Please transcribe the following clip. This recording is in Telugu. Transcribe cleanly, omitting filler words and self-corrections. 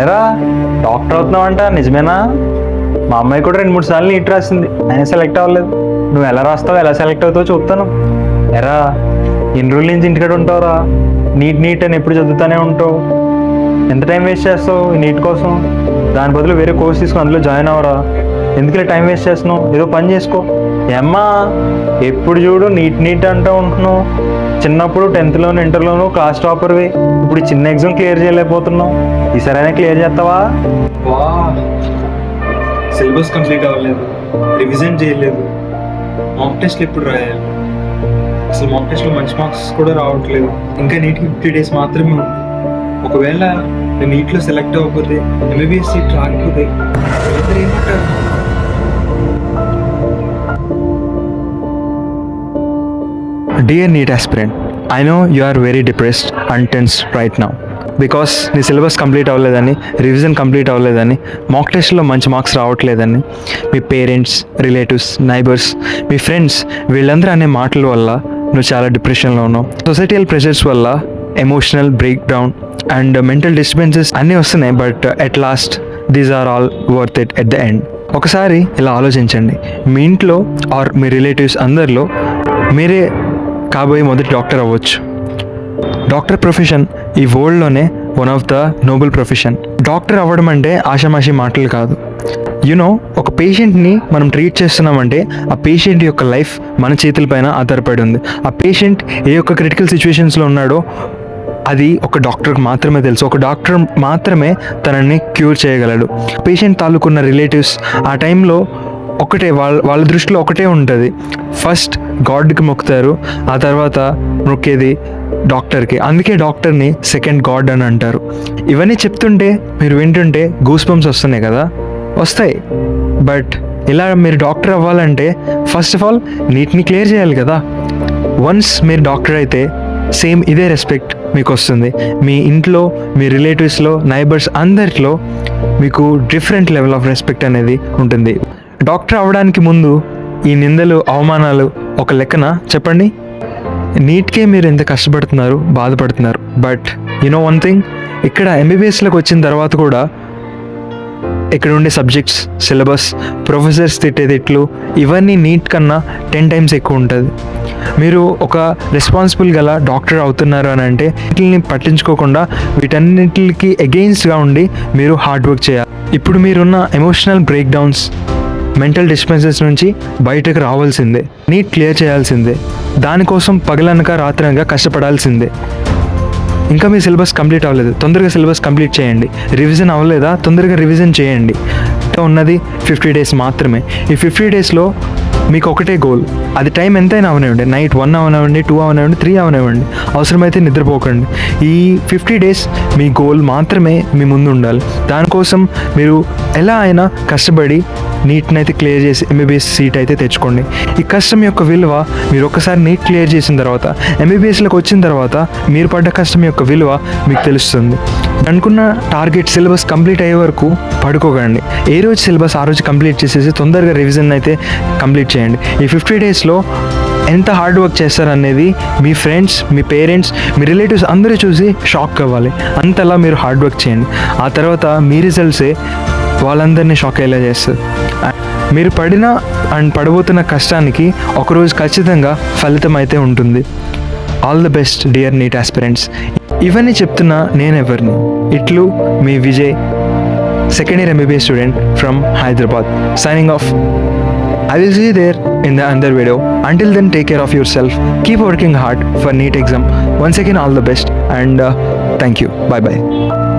ఎరా డాక్టర్ అవుతున్నావంట, నిజమేనా? మా అమ్మాయి కూడా 2-3 సార్లు నీట్ రాసింది, అయినా సెలెక్ట్ అవ్వలేదు. నువ్వు ఎలా రాస్తావు, ఎలా సెలెక్ట్ అవుతావో చూస్తాను. ఎరా ఎన్ని రోజుల నుంచి ఇంటికాడ ఉంటావురా? నీట్ అని ఎప్పుడు చదువుతానే ఉంటావు. ఎంత టైం వేస్ట్ చేస్తావు ఈ నీట్ కోసం? దాని బదులు వేరే కోర్స్ తీసుకుని అందులో జాయిన్ అవ్వరా? ఎందుకు టైం వేస్ట్ చేస్తున్నావు? ఏదో పని చేసుకో. ఏమ్మా ఎప్పుడు చూడు నీట్ అంటూ ఉంటున్నావు. చిన్నప్పుడు 10th ఇంటర్లోనూ క్లాస్ టాపర్వి, ఇప్పుడు చిన్న ఎగ్జామ్ క్లియర్ చేయలేకపోతున్నావు. ఈసారైనా క్లియర్ చేస్తావా? వా, సిలబస్ కంప్లీట్ అవ్వలేదు, రివిజన్ చేయలేదు, మాక్ టెస్ట్లు ఎప్పుడు రాయాలి? అసలు మాక్ టెస్ట్లో మంచి మార్క్స్ కూడా రావట్లేదు. ఇంకా నీట్కి 50 days మాత్రమే ఉంది. ఒకవేళ నేను నీట్లో సెలెక్ట్ అవ్వకపోతే, ఎంబీబీఎస్ సీట్ రాకపోతే ఇద్దరు ఏమంటారు? Dear NEET aspirant, I know you are very depressed and tense right now because నీ సిలబస్ కంప్లీట్ అవ్వలేదని, రివిజన్ కంప్లీట్ అవ్వలేదని, మాక్ టెస్ట్లో మంచి మార్క్స్ రావట్లేదని మీ పేరెంట్స్, రిలేటివ్స్, నైబర్స్, మీ ఫ్రెండ్స్ వీళ్ళందరూ అనే మాటల వల్ల నువ్వు చాలా డిప్రెషన్లో ఉన్నావు. సొసైటియల్ ప్రెషర్స్ వల్ల emotional break down and mental disturbances అన్నీ వస్తున్నాయి. But at last these are all worth it at the end. ఒకసారి ఇలా ఆలోచించండి, మీ ఇంట్లో ఆర్ మీ రిలేటివ్స్ అందరిలో మీరే కాబోయే మొదటి డాక్టర్ అవ్వచ్చు. డాక్టర్ ప్రొఫెషన్ ఈ వరల్డ్లోనే one of the noble profession. Doctor అవ్వడం అంటే ఆషామాషి మాటలు కాదు. యునో, ఒక పేషెంట్ని మనం ట్రీట్ చేస్తున్నామంటే ఆ పేషెంట్ యొక్క లైఫ్ మన చేతులపైన ఆధారపడి ఉంది. ఆ పేషెంట్ ఏ యొక్క క్రిటికల్ సిచ్యువేషన్స్లో ఉన్నాడో అది ఒక డాక్టర్కి మాత్రమే తెలుసు. ఒక డాక్టర్ మాత్రమే తనని క్యూర్ చేయగలడు. పేషెంట్ తాలూకున్న రిలేటివ్స్ ఆ టైంలో ఒకటే, వాళ్ళ దృష్టిలో ఒకటే ఉంటుంది. ఫస్ట్ గాడ్కి మొక్కుతారు, ఆ తర్వాత మొక్కేది డాక్టర్కి. అందుకే డాక్టర్ని సెకండ్ గాడ్ అని అంటారు. ఇవన్నీ చెప్తుంటే మీరు వింటుంటే గూస్ బంప్స్ వస్తున్నాయి కదా? వస్తాయి. బట్ ఇలా మీరు డాక్టర్ అవ్వాలంటే ఫస్ట్ ఆఫ్ ఆల్ నీట్ని క్లియర్ చేయాలి కదా. వన్స్ మీరు డాక్టర్ అయితే సేమ్ ఇదే రెస్పెక్ట్ మీకు వస్తుంది. మీ ఇంట్లో, మీ రిలేటివ్స్లో, నైబర్స్ అందరిలో మీకు డిఫరెంట్ లెవెల్ ఆఫ్ రెస్పెక్ట్ అనేది ఉంటుంది. డాక్టర్ అవ్వడానికి ముందు ఈ నిందలు, అవమానాలు ఒక లెక్కన చెప్పండి. నీట్కే మీరు ఎంత కష్టపడుతున్నారు, బాధపడుతున్నారు. బట్ యునో వన్ థింగ్, ఇక్కడ ఎంబీబీఎస్లోకి వచ్చిన తర్వాత కూడా ఇక్కడ ఉండే సబ్జెక్ట్స్, సిలబస్, ప్రొఫెసర్స్ తిట్టే తిట్లు ఇవన్నీ నీట్ కన్నా 10 times ఎక్కువ ఉంటుంది. మీరు ఒక రెస్పాన్సిబుల్ గల డాక్టర్ అవుతున్నారు అని అంటే వీటిని పట్టించుకోకుండా వీటన్నిటికి అగెయిన్స్ట్గా ఉండి మీరు హార్డ్ వర్క్ చేయాలి. ఇప్పుడు మీరున్న emotional break downs, mental disturbances నుంచి బయటకు రావాల్సిందే. నీట్ క్లియర్ చేయాల్సిందే. దానికోసం పగలనక రాత్రనక కష్టపడాల్సిందే. ఇంకా మీ సిలబస్ కంప్లీట్ అవ్వలేదు, తొందరగా సిలబస్ కంప్లీట్ చేయండి. రివిజన్ అవ్వలేదా, తొందరగా రివిజన్ చేయండి. ఉన్నది 50 days మాత్రమే. ఈ 50 daysలో మీకు ఒకటే గోల్. అది టైం ఎంతైనా అవనివ్వండి, నైట్ 1 అవనివ్వండి, 2 అవనివ్వండి, 3 అవనివ్వండి, అవసరమైతే నిద్రపోకండి. ఈ 50 days మీ గోల్ మాత్రమే మీ ముందు ఉండాలి. దానికోసం మీరు ఎలా అయినా కష్టపడి నీట్ని అయితే క్లియర్ చేసి ఎంబీబీఎస్ సీట్ అయితే తెచ్చుకోండి. ఈ కష్టం యొక్క విలువ మీరు ఒక్కసారి నీట్ క్లియర్ చేసిన తర్వాత, ఎంబీబీఎస్లోకి వచ్చిన తర్వాత మీరు పడ్డ కష్టం యొక్క విలువ మీకు తెలుస్తుంది. అనుకున్న టార్గెట్ సిలబస్ కంప్లీట్ అయ్యే వరకు పడుకోకండి. ఏ రోజు సిలబస్ ఆ రోజు కంప్లీట్ చేసేసి తొందరగా రివిజన్ అయితే కంప్లీట్ చేయండి. ఈ 50 daysలో ఎంత హార్డ్ వర్క్ చేస్తారనేది మీ ఫ్రెండ్స్, మీ పేరెంట్స్, మీ రిలేటివ్స్ అందరూ చూసి షాక్ అవ్వాలి. అంతలా మీరు హార్డ్ వర్క్ చేయండి. ఆ తర్వాత మీ రిజల్ట్సే వాళ్ళందరినీ షాక్ అయ్యేలా చేస్తారు. మీరు పడిన అండ్ పడబోతున్న కష్టానికి ఒకరోజు ఖచ్చితంగా ఫలితం అయితే ఉంటుంది. All the best dear neat aspirants. ఇవన్నీ చెప్తున్నా నేనెవరిని, ఇట్లు మీ Vijay, second year MBBS student from Hyderabad, signing off. I will see you there in the another video. Until then, take care of yourself, keep working hard for NEET exam. Once again, all the best and thank you. Bye bye.